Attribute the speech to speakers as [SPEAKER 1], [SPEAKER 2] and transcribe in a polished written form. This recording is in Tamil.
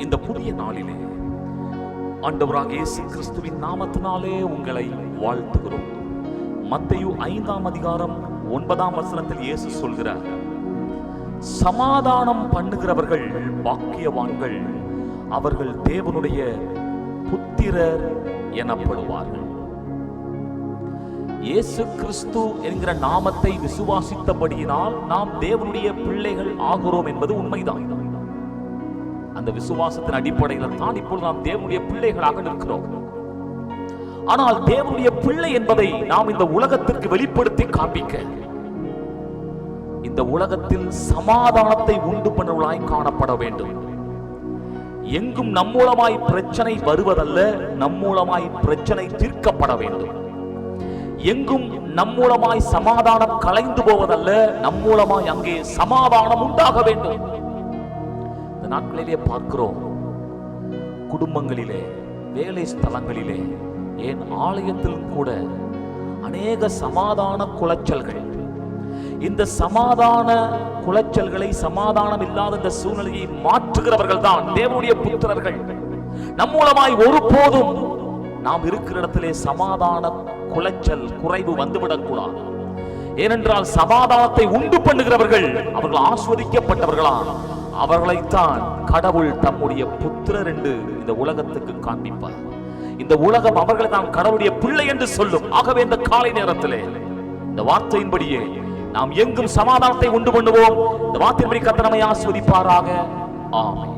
[SPEAKER 1] இந்த புதிய நாளிலே ஆண்டவராகிய இயேசு கிறிஸ்துவின் நாமத்தினாலே உங்களை வாழ்த்துகிறோம். மத்தேயு 5ஆம் அதிகாரம் 9ஆம் வசனத்தில் இயேசு சொல்கிறார், சமாதானம் பண்ணுகிறவர்கள் பாக்கியவான்கள், அவர்கள் தேவனுடைய புத்திரர் எனப்படுவார்கள். இயேசு கிறிஸ்து என்கிற நாமத்தை விசுவாசித்தபடியினால் நாம் தேவனுடைய பிள்ளைகள் ஆகிறோம் என்பது உண்மைதான். அந்த விசுவாசத்தின் அடிப்படையில் தான் இப்பொழுது நாம் தேவனுடைய பிள்ளைகளாக நிற்கிறோம். ஆனால் தேவனுடைய பிள்ளை என்பதை நாம் இந்த உலகத்திற்கு வெளிப்படுத்தி காண்பிக்க, இந்த உலகத்தில் சமாதானத்தை உண்டு பண்ணுவதாய் காணப்பட வேண்டும். எங்கும் நம் மூலமாய் பிரச்சனை வருவதல்ல, நம் மூலமாய் பிரச்சனை தீர்க்கப்பட வேண்டும். எங்கும் நம் மூலமாய் சமாதானம் கலைந்து போவதல்ல, நம் மூலமாய் அங்கே சமாதானம் உண்டாக வேண்டும். இந்த நாட்களிலே பார்க்கிறோம், குடும்பங்களிலே, வேலை ஸ்தலங்களிலே, ஏன் ஆலயத்திலும் கூட அநேக சமாதான குலைச்சல்கள். இந்த சமாதான குலைச்சல்களை, சமாதானம் இல்லாத இந்த சூழ்நிலையை மாற்றுகிறவர்கள் தான் தேவனுடைய புத்திரர்கள். நம் மூலமாய் ஒருபோதும் நாம் இருக்கிற இடத்திலே சமாதான குலைச்சல் குறைவு வந்துவிடக் கூடாது. ஏனென்றால் சமாதானத்தை உண்டு பண்ணுகிறவர்கள் அவர்கள் ஆஸ்வதிக்கப்பட்டவர்களா, அவர்களைத்தான் கடவுள் தம்முடைய புத்திரர் என்று இந்த உலகத்துக்கு காண்பிப்பார். இந்த உலகம் அவர்களை தான் கடவுளுடைய பிள்ளை என்று சொல்லும். ஆகவே இந்த காலை நேரத்திலே இந்த வார்த்தையின்படியே நாம் எங்கும் சமாதானத்தை உண்டு பண்ணுவோம். இந்த வார்த்தையின்படி கர்த்தர் நம்மை ஆசீர்வதிப்பாராக. ஆமென்.